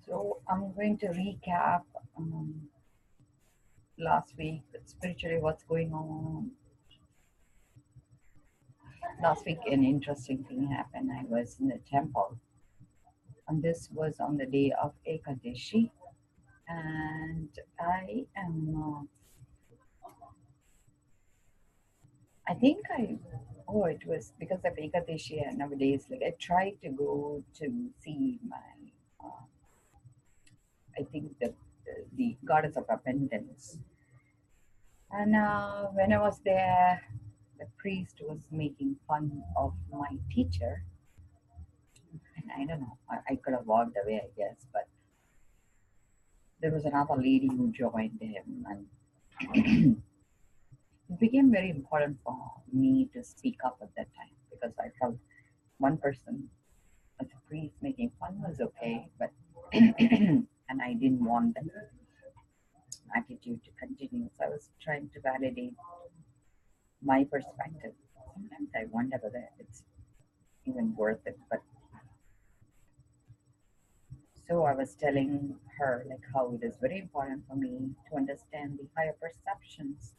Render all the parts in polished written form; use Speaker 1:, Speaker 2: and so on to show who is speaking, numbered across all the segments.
Speaker 1: So I'm going to recap last week spiritually what's going on. Last week an interesting thing happened. I was in the temple, and this was on the day of Ekadashi, and I am I think it was because of Ekadashi, and nowadays like I tried to go to see my I think the goddess of abundance. And when I was there, the priest was making fun of my teacher. And I don't know, I could have walked away, I guess, but there was another lady who joined him. And it became very important for me to speak up at that time because I felt one person as a priest making fun was okay, but and I didn't want that attitude to continue. So I was trying to validate my perspective. Sometimes I wonder whether it's even worth it. But so I was telling her like how it is very important for me to understand the higher perceptions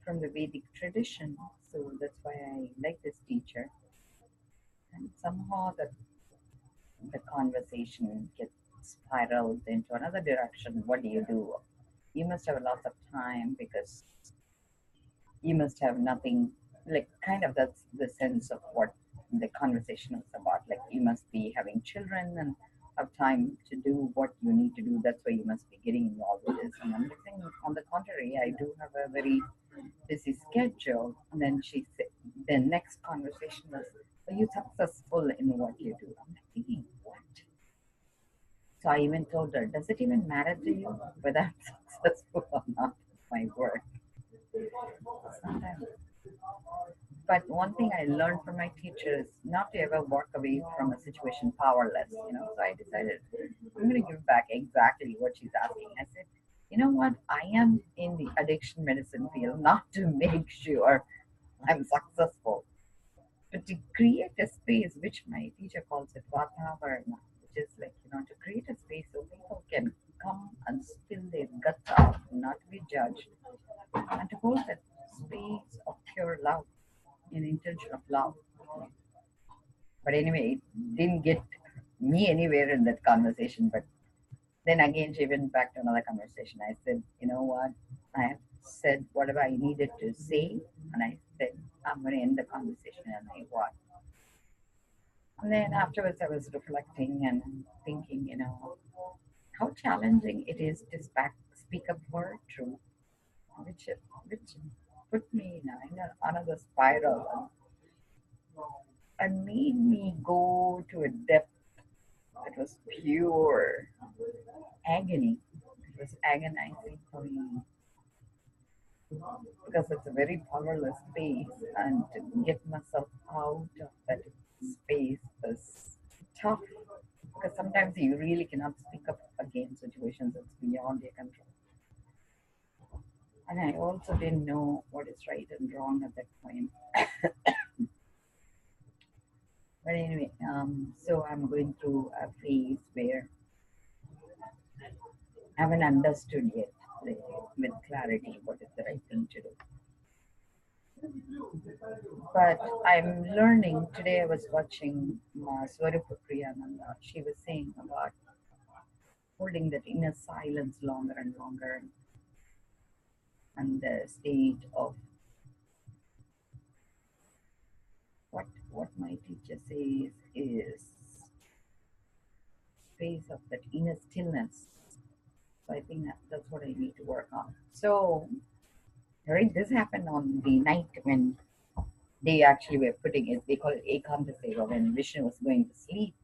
Speaker 1: from the Vedic tradition. So that's why I like this teacher. And somehow the conversation gets spiraled into another direction. What do you do? You must have lots of time because you must have nothing, like kind of that's the sense of what the conversation is about. Like you must be having children and have time to do what you need to do. That's why you must be getting involved with this. And I'm saying, on the contrary, I do have a very busy schedule. And then she said, the next conversation was, are you successful in what you do? I'm like thinking, what? So I even told her, does it even matter to you whether I'm successful or not with my work? Sometimes. But one thing I learned from my teacher is not to ever walk away from a situation powerless, you know. So I decided I'm going to give back exactly what she's asking. I said, you know what? I am in the addiction medicine field not to make sure I'm successful, but to create a space, which my teacher calls it Vatavarana, which is like, you know, to create a space so people can come and spill their guts out, not to be judged, and to hold that space of pure love, an intention of love. But anyway, it didn't get me anywhere in that conversation. But then again, she went back to another conversation. I said, you know what? I have said whatever I needed to say, and I said, I'm going to end the conversation, and I walked. And then afterwards, I was reflecting and thinking, you know, how challenging it is to speak up for truth, which put me in another spiral and made me go to a depth that was pure agony. It was agonizing for me because it's a very powerless space, and to get myself out of that space is tough because sometimes you really cannot speak up against situations that's beyond your control. And I also didn't know what is right and wrong at that point. But anyway, so I'm going through a phase where I haven't understood yet, like, with clarity, what is the right thing to do. But I'm learning. Today I was watching Swarupa Priyananda. She was saying about holding that inner silence longer and longer, and the state of what my teacher says is space of that inner stillness. So I think that's what I need to work on. So right, this happened on the night when they actually were putting it, they call it Ekanta Seva, when Vishnu was going to sleep.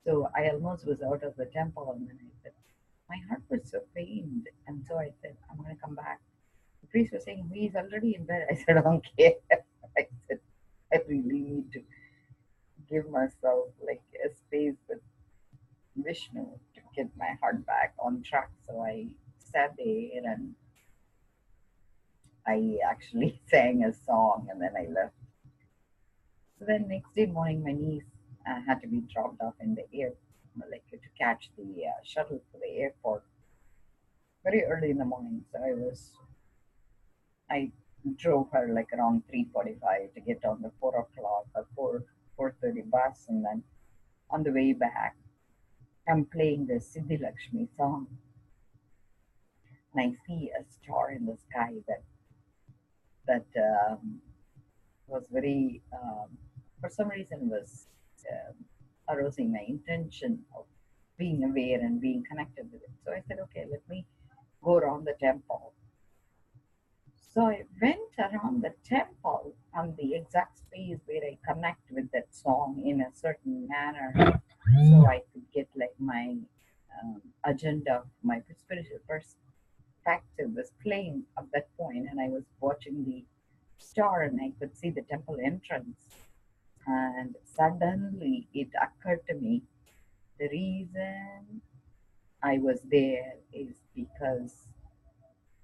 Speaker 1: So I almost was out of the temple, and then I said, my heart was so pained. And so I said, I'm going to come back. The priest was saying, he's already in bed. I said, I don't care. I said, I really need to give myself like a space with Vishnu to get my heart back on track. So I sat there and I actually sang a song, and then I left. So then next day morning, my niece had to be dropped off in the air. like to catch the shuttle for the airport very early in the morning. So I drove her like around 3:45 to get on the 4 o'clock or 4:30 bus, and then on the way back, I'm playing the Siddhi Lakshmi song, and I see a star in the sky that was very, for some reason, was um, arousing my intention of being aware and being connected with it. So I said, okay, let me go around the temple. So I went around the temple on the exact space where I connect with that song in a certain manner, so I could get like my agenda, my spiritual perspective was playing at that point, and I was watching the star, and I could see the temple entrance. And suddenly it occurred to me the reason I was there is because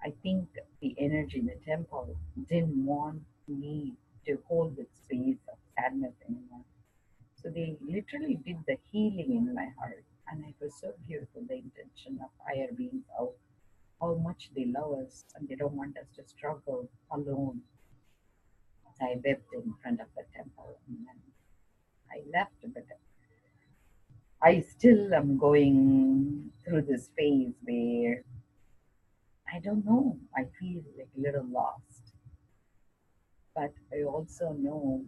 Speaker 1: I think the energy in the temple didn't want me to hold that space of sadness anymore. So they literally did the healing in my heart. And it was so beautiful, the intention of higher beings, how much they love us and they don't want us to struggle alone. So I wept in front of the temple and then I left, but I still am going through this phase where I don't know, I feel like a little lost. But I also know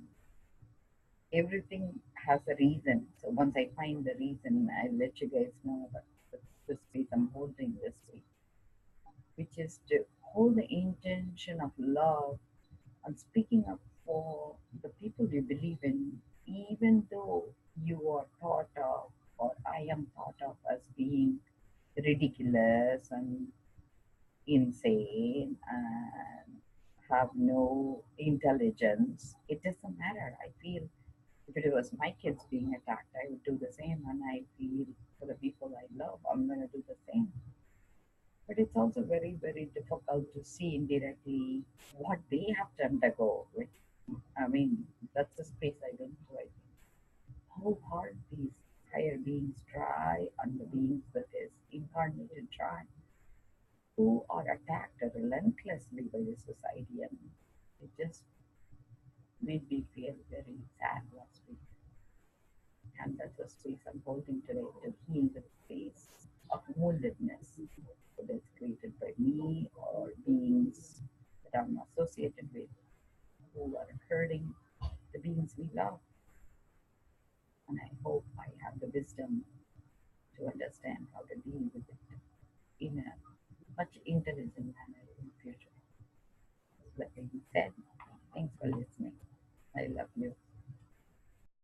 Speaker 1: everything has a reason. So once I find the reason, I'll let you guys know that this space I'm holding this week, which is to hold the intention of love and speaking up for the people you believe in, even though you are thought of, or I am thought of as being ridiculous and insane and have no intelligence. It doesn't matter. I feel if it was my kids being attacked, I would do the same. And I feel for the people I love, I'm going to do the same. But it's also very, very difficult to see indirectly what they have to undergo. Like, I mean, that's the space I went to. I think how hard these higher beings try and the beings that is incarnated try, who are attacked relentlessly by the society, and it just made me feel very sad last week. And that's the space I'm holding today to heal the space of woundedness that's created by me or beings that I'm associated with who are hurting the beings we love. And I hope I have the wisdom to understand how to deal with it in a much intelligent manner in the future. Like I said,